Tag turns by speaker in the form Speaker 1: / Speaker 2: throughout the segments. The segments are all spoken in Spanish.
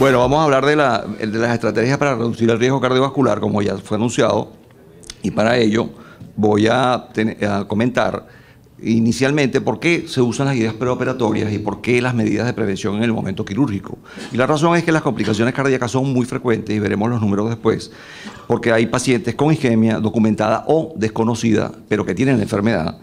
Speaker 1: Bueno, vamos a hablar de las estrategias para reducir el riesgo cardiovascular, como ya fue anunciado, y para ello voy a comentar inicialmente por qué se usan las guías preoperatorias y por qué las medidas de prevención en el momento quirúrgico. Y la razón es que las complicaciones cardíacas son muy frecuentes, y veremos los números después, porque hay pacientes con isquemia documentada o desconocida, pero que tienen la enfermedad,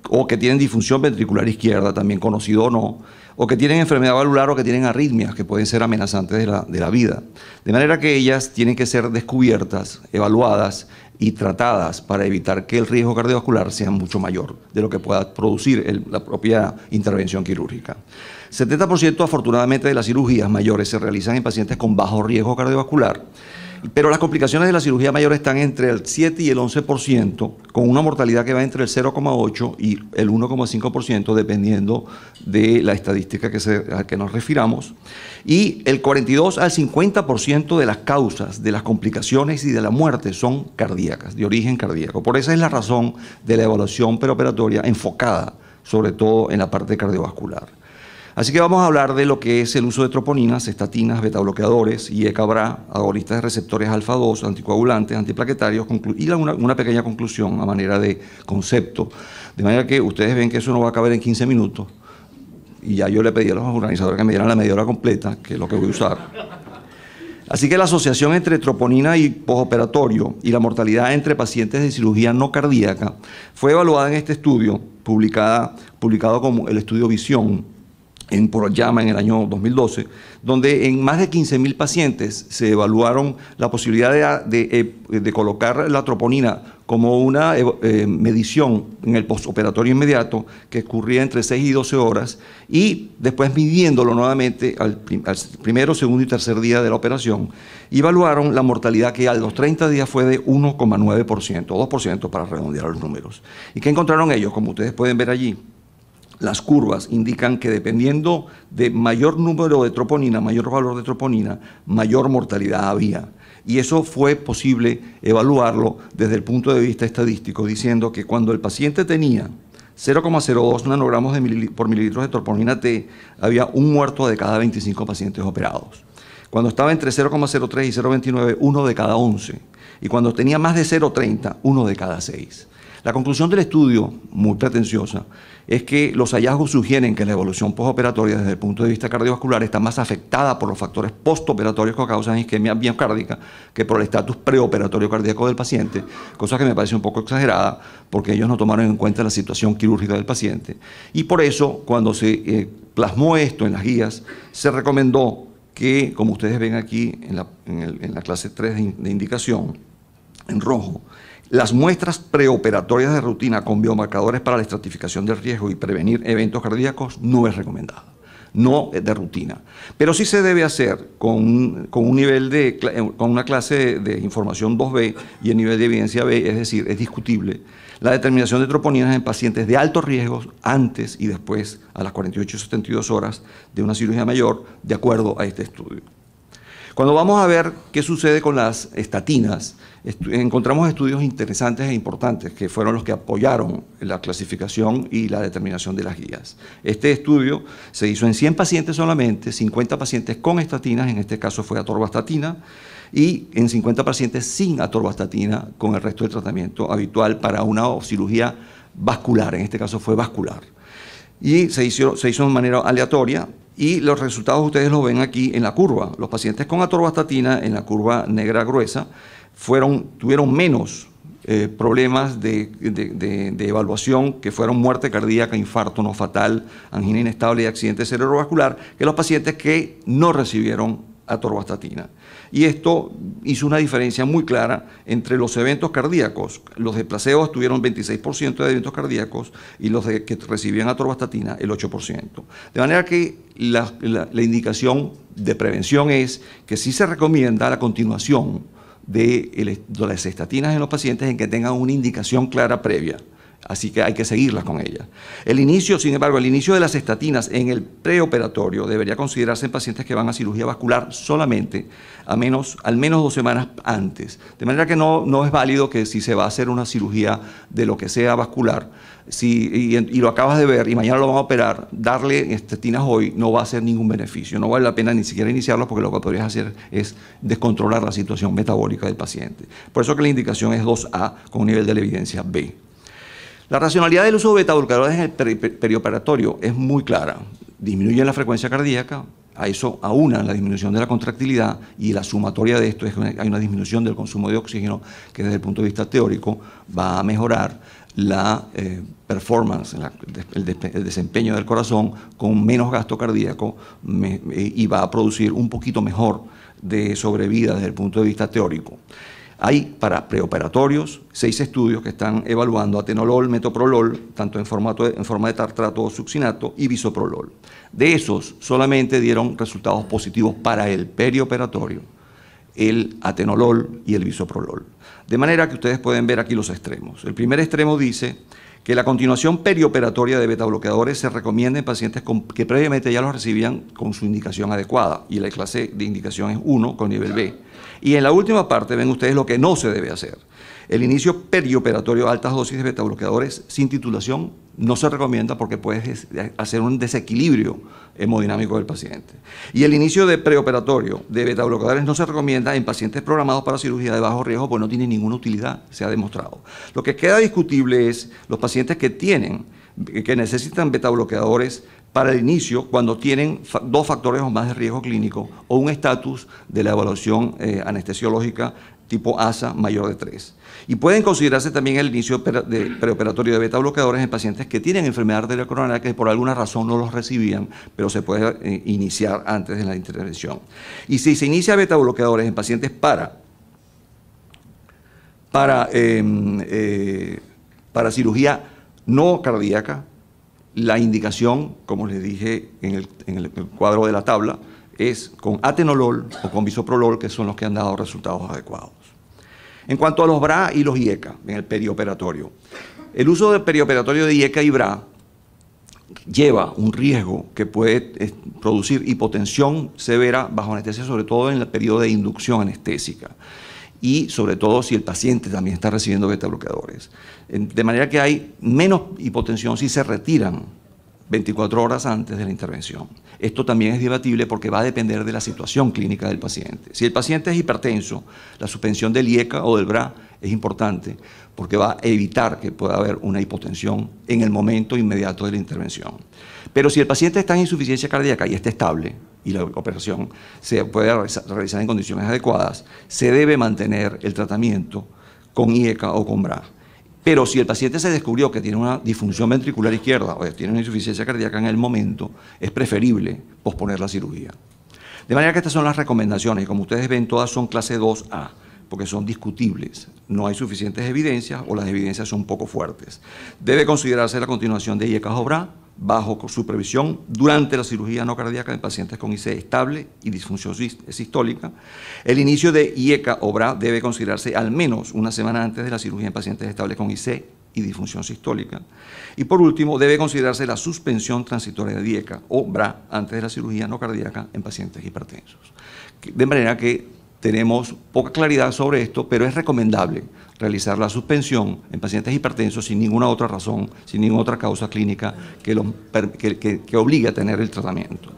Speaker 1: o que tienen disfunción ventricular izquierda, también conocido o no, o que tienen enfermedad valvular o que tienen arritmias que pueden ser amenazantes de la vida. De manera que ellas tienen que ser descubiertas, evaluadas y tratadas para evitar que el riesgo cardiovascular sea mucho mayor de lo que pueda producir la propia intervención quirúrgica. 70% afortunadamente de las cirugías mayores se realizan en pacientes con bajo riesgo cardiovascular, pero las complicaciones de la cirugía mayor están entre el 7 y el 11%, con una mortalidad que va entre el 0,8 y el 1,5%, dependiendo de la estadística a que nos refiramos. Y el 42 al 50% de las causas de las complicaciones y de la muerte son cardíacas, de origen cardíaco. Por esa es la razón de la evaluación preoperatoria enfocada sobre todo en la parte cardiovascular. Así que vamos a hablar de lo que es el uso de troponinas, estatinas, betabloqueadores y ECA-BRA, agonistas de receptores alfa-2, anticoagulantes, antiplaquetarios, y una pequeña conclusión a manera de concepto. De manera que ustedes ven que eso no va a caber en 15 minutos, y ya yo le pedí a los organizadores que me dieran la media hora completa, que es lo que voy a usar. Así que la asociación entre troponina y postoperatorio y la mortalidad entre pacientes de cirugía no cardíaca fue evaluada en este estudio, publicado como el estudio Visión, por JAMA en el año 2012, donde en más de 15.000 pacientes se evaluaron la posibilidad de colocar la troponina como una medición en el postoperatorio inmediato que ocurría entre 6 y 12 horas, y después midiéndolo nuevamente al primero, segundo y tercer día de la operación, y evaluaron la mortalidad, que a los 30 días fue de 1,9%, o 2% para redondear los números. ¿Y qué encontraron ellos? Como ustedes pueden ver allí, las curvas indican que dependiendo de mayor número de troponina, mayor valor de troponina, mayor mortalidad había. Y eso fue posible evaluarlo desde el punto de vista estadístico, diciendo que cuando el paciente tenía 0,02 nanogramos por mililitros de troponina T, había un muerto de cada 25 pacientes operados. Cuando estaba entre 0,03 y 0,29, uno de cada 11. Y cuando tenía más de 0,30, uno de cada 6. La conclusión del estudio, muy pretenciosa, es que los hallazgos sugieren que la evolución postoperatoria desde el punto de vista cardiovascular está más afectada por los factores postoperatorios que causan isquemia miocárdica que por el estatus preoperatorio cardíaco del paciente, cosa que me parece un poco exagerada porque ellos no tomaron en cuenta la situación quirúrgica del paciente. Y por eso, cuando se plasmó esto en las guías, se recomendó que, como ustedes ven aquí en la clase 3 de indicación, en rojo, las muestras preoperatorias de rutina con biomarcadores para la estratificación del riesgo y prevenir eventos cardíacos no es recomendado, no es de rutina. Pero sí se debe hacer con una clase de información 2B y el nivel de evidencia B, es decir, es discutible la determinación de troponinas en pacientes de alto riesgo antes y después a las 48 y 72 horas de una cirugía mayor, de acuerdo a este estudio. Cuando vamos a ver qué sucede con las estatinas, encontramos estudios interesantes e importantes que fueron los que apoyaron la clasificación y la determinación de las guías. Este estudio se hizo en 100 pacientes solamente, 50 pacientes con estatinas, en este caso fue atorvastatina, y en 50 pacientes sin atorvastatina con el resto del tratamiento habitual para una cirugía vascular, en este caso fue vascular. Y se hizo de manera aleatoria. Y los resultados ustedes los ven aquí en la curva. Los pacientes con atorvastatina, en la curva negra gruesa, tuvieron menos problemas de evaluación, que fueron muerte cardíaca, infarto no fatal, angina inestable y accidente cerebrovascular, que los pacientes que no recibieron atorvastatina. Y esto hizo una diferencia muy clara entre los eventos cardíacos. Los de placebo tuvieron 26% de eventos cardíacos y los que recibían atorvastatina el 8%. De manera que la indicación de prevención es que sí se recomienda la continuación de las estatinas en los pacientes en que tengan una indicación clara previa. Así que hay que seguirlas con ellas. El inicio, sin embargo, el inicio de las estatinas en el preoperatorio debería considerarse en pacientes que van a cirugía vascular solamente al menos 2 semanas antes. De manera que no es válido que si se va a hacer una cirugía de lo que sea vascular, y lo acabas de ver y mañana lo van a operar, darle estatinas hoy no va a hacer ningún beneficio. No vale la pena ni siquiera iniciarlo porque lo que podrías hacer es descontrolar la situación metabólica del paciente. Por eso que la indicación es 2A con un nivel de la evidencia B. La racionalidad del uso de beta-bloqueadores en el perioperatorio es muy clara. Disminuyen la frecuencia cardíaca, a eso aunan la disminución de la contractilidad y la sumatoria de esto es que hay una disminución del consumo de oxígeno que desde el punto de vista teórico va a mejorar la performance, el desempeño del corazón con menos gasto cardíaco y va a producir un poquito mejor de sobrevida desde el punto de vista teórico. Hay para preoperatorios 6 estudios que están evaluando atenolol, metoprolol, tanto en forma de tartrato o succinato, y bisoprolol. De esos, solamente dieron resultados positivos para el perioperatorio, el atenolol y el bisoprolol. De manera que ustedes pueden ver aquí los extremos. El primer extremo dice que la continuación perioperatoria de betabloqueadores se recomienda en pacientes que previamente ya los recibían con su indicación adecuada, y la clase de indicación es 1 con nivel B. Y en la última parte ven ustedes lo que no se debe hacer. El inicio perioperatorio de altas dosis de betabloqueadores sin titulación no se recomienda porque puede hacer un desequilibrio hemodinámico del paciente. Y el inicio de preoperatorio de betabloqueadores no se recomienda en pacientes programados para cirugía de bajo riesgo porque no tiene ninguna utilidad, se ha demostrado. Lo que queda discutible es los pacientes que necesitan betabloqueadores para el inicio cuando tienen 2 factores o más de riesgo clínico o un estatus de la evaluación anestesiológica tipo ASA mayor de 3. Y pueden considerarse también el inicio preoperatorio de betabloqueadores en pacientes que tienen enfermedad arterial coronaria que por alguna razón no los recibían, pero se puede iniciar antes de la intervención. Y si se inicia betabloqueadores en pacientes para cirugía no cardíaca, la indicación, como les dije en el cuadro de la tabla, es con atenolol o con bisoprolol, que son los que han dado resultados adecuados. En cuanto a los BRA y los IECA en el perioperatorio, el uso del perioperatorio de IECA y BRA lleva un riesgo que puede producir hipotensión severa bajo anestesia, sobre todo en el periodo de inducción anestésica y sobre todo si el paciente también está recibiendo betabloqueadores. De manera que hay menos hipotensión si se retiran 24 horas antes de la intervención. Esto también es debatible porque va a depender de la situación clínica del paciente. Si el paciente es hipertenso, la suspensión del IECA o del BRA es importante porque va a evitar que pueda haber una hipotensión en el momento inmediato de la intervención. Pero si el paciente está en insuficiencia cardíaca y está estable y la operación se puede realizar en condiciones adecuadas, se debe mantener el tratamiento con IECA o con BRA. Pero si el paciente se descubrió que tiene una disfunción ventricular izquierda o tiene una insuficiencia cardíaca en el momento, es preferible posponer la cirugía. De manera que estas son las recomendaciones, y como ustedes ven, todas son clase 2A, porque son discutibles. No hay suficientes evidencias o las evidencias son poco fuertes. Debe considerarse la continuación de IECA o BRA bajo supervisión durante la cirugía no cardíaca en pacientes con IC estable y disfunción sistólica. El inicio de IECA o BRA debe considerarse al menos una semana antes de la cirugía en pacientes estables con IC y disfunción sistólica. Y por último, debe considerarse la suspensión transitoria de IECA o BRA antes de la cirugía no cardíaca en pacientes hipertensos. De manera que tenemos poca claridad sobre esto, pero es recomendable realizar la suspensión en pacientes hipertensos sin ninguna otra razón, sin ninguna otra causa clínica que obligue a tener el tratamiento.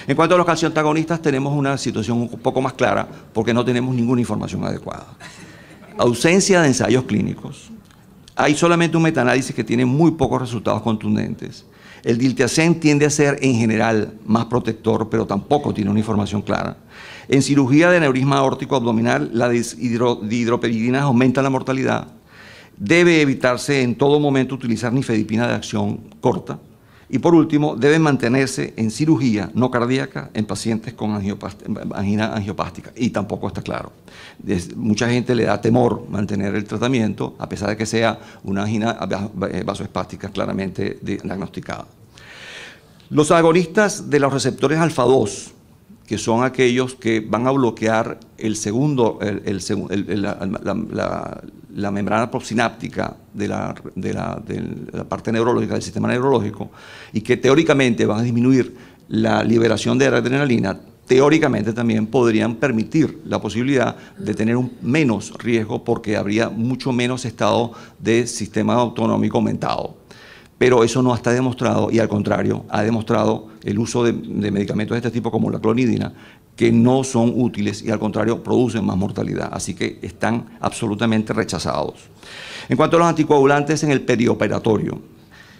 Speaker 1: En cuanto a los calcioantagonistas, tenemos una situación un poco más clara porque no tenemos ninguna información adecuada. Ausencia de ensayos clínicos. Hay solamente un metaanálisis que tiene muy pocos resultados contundentes. El diltiazem tiende a ser en general más protector, pero tampoco tiene una información clara. En cirugía de aneurisma aórtico abdominal, la dihidroperidina aumenta la mortalidad. Debe evitarse en todo momento utilizar nifedipina de acción corta. Y por último, deben mantenerse en cirugía no cardíaca en pacientes con angina angiopástica. Y tampoco está claro. Mucha gente le da temor mantener el tratamiento, a pesar de que sea una angina vasoespástica claramente diagnosticada. Los agonistas de los receptores alfa-2, que son aquellos que van a bloquear la membrana postsináptica de la parte neurológica, del sistema neurológico, y que teóricamente van a disminuir la liberación de adrenalina, teóricamente también podrían permitir la posibilidad de tener un menos riesgo porque habría mucho menos estado de sistema autonómico aumentado. Pero eso no está demostrado y al contrario, ha demostrado el uso de medicamentos de este tipo como la clonidina que no son útiles y al contrario producen más mortalidad. Así que están absolutamente rechazados. En cuanto a los anticoagulantes en el perioperatorio,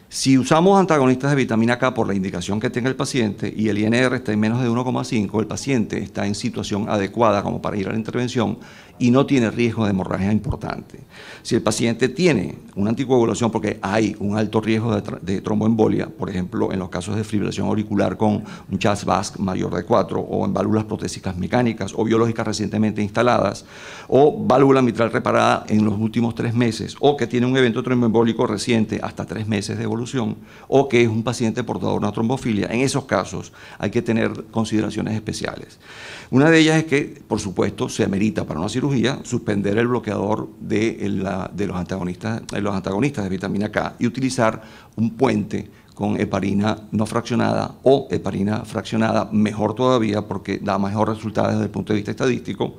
Speaker 1: si usamos antagonistas de vitamina K por la indicación que tenga el paciente y el INR está en menos de 1,5, el paciente está en situación adecuada como para ir a la intervención y no tiene riesgo de hemorragia importante. Si el paciente tiene una anticoagulación porque hay un alto riesgo de tromboembolia, por ejemplo, en los casos de fibrilación auricular con un CHA2-VASc mayor de 4 o en válvulas protésicas mecánicas o biológicas recientemente instaladas o válvula mitral reparada en los últimos 3 meses o que tiene un evento tromboembólico reciente hasta 3 meses de evolución o que es un paciente portador de una trombofilia, en esos casos hay que tener consideraciones especiales. Una de ellas es que, por supuesto, se amerita para una cirugía suspender el bloqueador de los antagonistas de vitamina K y utilizar un puente con heparina no fraccionada o heparina fraccionada, mejor todavía porque da mejor resultado desde el punto de vista estadístico.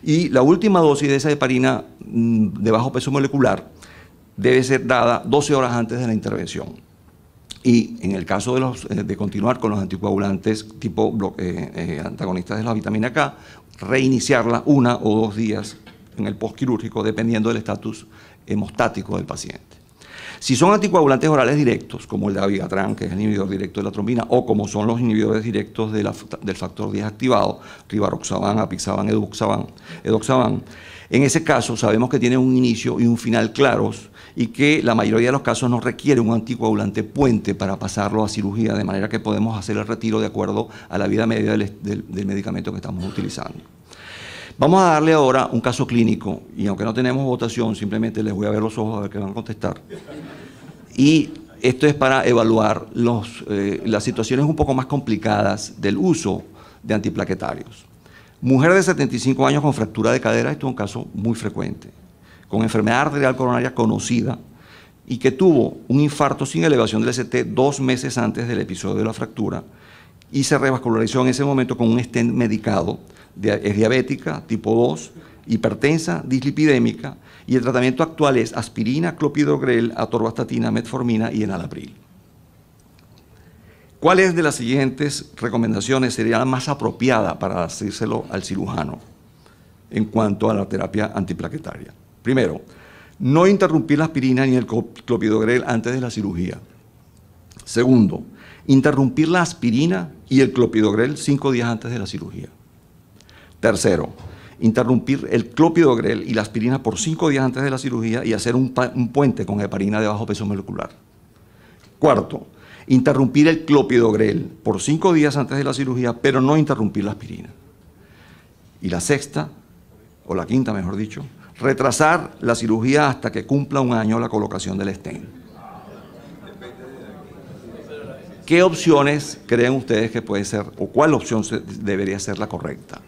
Speaker 1: Y la última dosis de esa heparina de bajo peso molecular debe ser dada 12 horas antes de la intervención. Y en el caso de continuar con los anticoagulantes tipo antagonistas de la vitamina K, reiniciarla 1 o 2 días en el postquirúrgico, dependiendo del estatus hemostático del paciente. Si son anticoagulantes orales directos, como el dabigatran, que es el inhibidor directo de la trombina, o como son los inhibidores directos del factor 10 activado, rivaroxaban, apixaban, edoxaban, en ese caso sabemos que tienen un inicio y un final claros y que la mayoría de los casos no requiere un anticoagulante puente para pasarlo a cirugía, de manera que podemos hacer el retiro de acuerdo a la vida media del medicamento que estamos utilizando. Vamos a darle ahora un caso clínico, y aunque no tenemos votación, simplemente les voy a ver los ojos a ver qué van a contestar. Y esto es para evaluar las situaciones un poco más complicadas del uso de antiplaquetarios. Mujer de 75 años con fractura de cadera, esto es un caso muy frecuente, con enfermedad arterial coronaria conocida y que tuvo un infarto sin elevación del ST 2 meses antes del episodio de la fractura y se revascularizó en ese momento con un stent medicado, es diabética, tipo 2, hipertensa, dislipidémica y el tratamiento actual es aspirina, clopidogrel, atorvastatina, metformina y enalapril. ¿Cuáles de las siguientes recomendaciones sería la más apropiada para hacérselo al cirujano en cuanto a la terapia antiplaquetaria? Primero, no interrumpir la aspirina ni el clopidogrel antes de la cirugía. Segundo, interrumpir la aspirina y el clopidogrel 5 días antes de la cirugía. Tercero, interrumpir el clopidogrel y la aspirina por 5 días antes de la cirugía y hacer un puente con heparina de bajo peso molecular. Cuarto, interrumpir el clopidogrel por 5 días antes de la cirugía, pero no interrumpir la aspirina. Y la sexta, o la quinta mejor dicho, retrasar la cirugía hasta que cumpla 1 año la colocación del stent. ¿Qué opciones creen ustedes que puede ser, o cuál opción debería ser la correcta?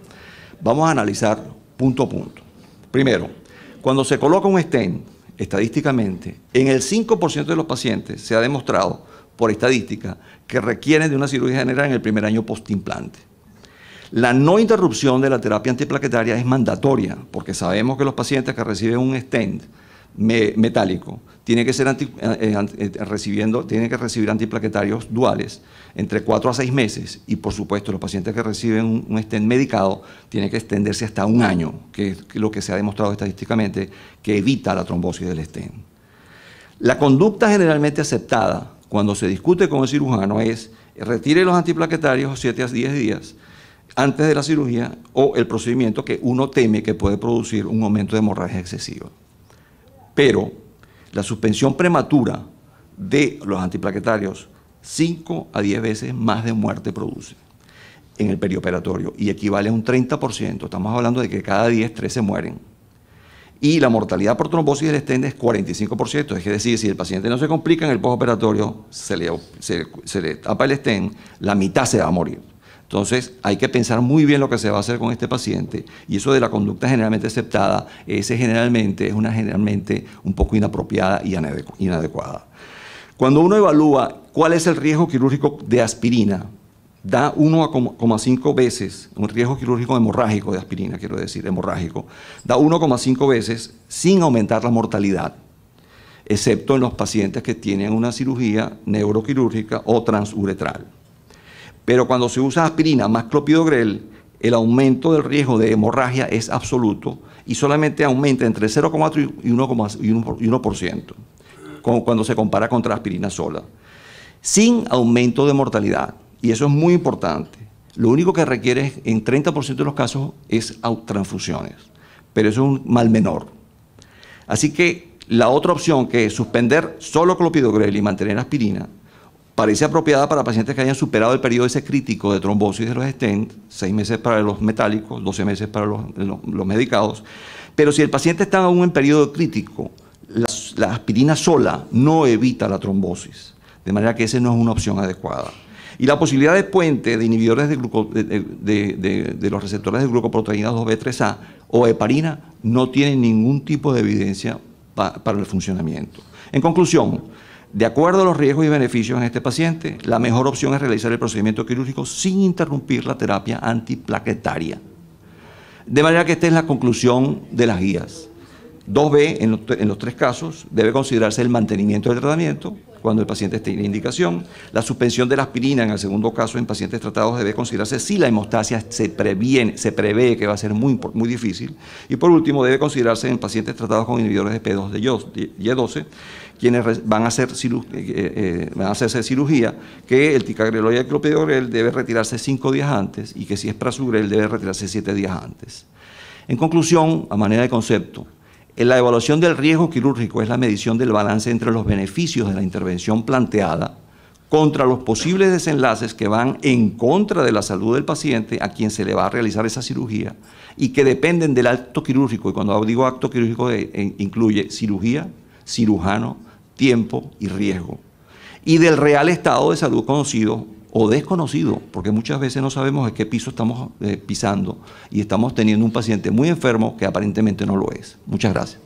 Speaker 1: Vamos a analizar punto a punto. Primero, cuando se coloca un stent, estadísticamente, en el 5% de los pacientes se ha demostrado, por estadística, que requieren de una cirugía general en el primer año postimplante. La no interrupción de la terapia antiplaquetaria es mandatoria, porque sabemos que los pacientes que reciben un stent metálico tienen que recibir antiplaquetarios duales entre 4 a 6 meses y, por supuesto, los pacientes que reciben un stent medicado tienen que extenderse hasta 1 año, que es lo que se ha demostrado estadísticamente que evita la trombosis del stent. La conducta generalmente aceptada cuando se discute con el cirujano es retire los antiplaquetarios 7 a 10 días antes de la cirugía o el procedimiento que uno teme que puede producir un aumento de hemorragia excesiva. Pero la suspensión prematura de los antiplaquetarios 5 a 10 veces más de muerte produce en el perioperatorio y equivale a un 30%. Estamos hablando de que cada 10, 13 mueren. Y la mortalidad por trombosis del stent es 45%, es decir, si el paciente no se complica en el postoperatorio, se le tapa el stent, la mitad se va a morir. Entonces, hay que pensar muy bien lo que se va a hacer con este paciente. Y eso de la conducta generalmente aceptada, ese generalmente es una generalmente un poco inapropiada y inadecuada. Cuando uno evalúa cuál es el riesgo quirúrgico de aspirina, da 1,5 veces, un riesgo quirúrgico hemorrágico de aspirina, quiero decir, hemorrágico, da 1,5 veces sin aumentar la mortalidad, excepto en los pacientes que tienen una cirugía neuroquirúrgica o transuretral. Pero cuando se usa aspirina más clopidogrel, el aumento del riesgo de hemorragia es absoluto y solamente aumenta entre 0,4 y 1%, cuando se compara contra aspirina sola, sin aumento de mortalidad. Y eso es muy importante. Lo único que requiere en 30% de los casos es transfusiones, pero eso es un mal menor. Así que la otra opción, que es suspender solo clopidogrel y mantener aspirina, parece apropiada para pacientes que hayan superado el periodo ese crítico de trombosis de los stents, 6 meses para los metálicos, 12 meses para los medicados. Pero si el paciente está aún en periodo crítico, la aspirina sola no evita la trombosis, de manera que esa no es una opción adecuada. Y la posibilidad de puente de inhibidores de los receptores de glucoproteína 2B3A o heparina no tienen ningún tipo de evidencia para el funcionamiento. En conclusión, de acuerdo a los riesgos y beneficios en este paciente, la mejor opción es realizar el procedimiento quirúrgico sin interrumpir la terapia antiplaquetaria. De manera que esta es la conclusión de las guías. 2B, en los 3 casos, debe considerarse el mantenimiento del tratamiento cuando el paciente tiene indicación. La suspensión de la aspirina, en el segundo caso, en pacientes tratados, debe considerarse si la hemostasia se prevé que va a ser muy difícil. Y por último, debe considerarse en pacientes tratados con inhibidores de P2Y12, quienes van a hacerse cirugía, que el ticagrelor y el clopidogrel debe retirarse 5 días antes y que si es prasugrel debe retirarse 7 días antes. En conclusión, a manera de concepto, la evaluación del riesgo quirúrgico es la medición del balance entre los beneficios de la intervención planteada contra los posibles desenlaces que van en contra de la salud del paciente a quien se le va a realizar esa cirugía y que dependen del acto quirúrgico. Y cuando digo acto quirúrgico incluye cirugía, cirujano, tiempo y riesgo. Y del real estado de salud conocido o desconocido, porque muchas veces no sabemos en qué piso estamos pisando y estamos teniendo un paciente muy enfermo que aparentemente no lo es. Muchas gracias.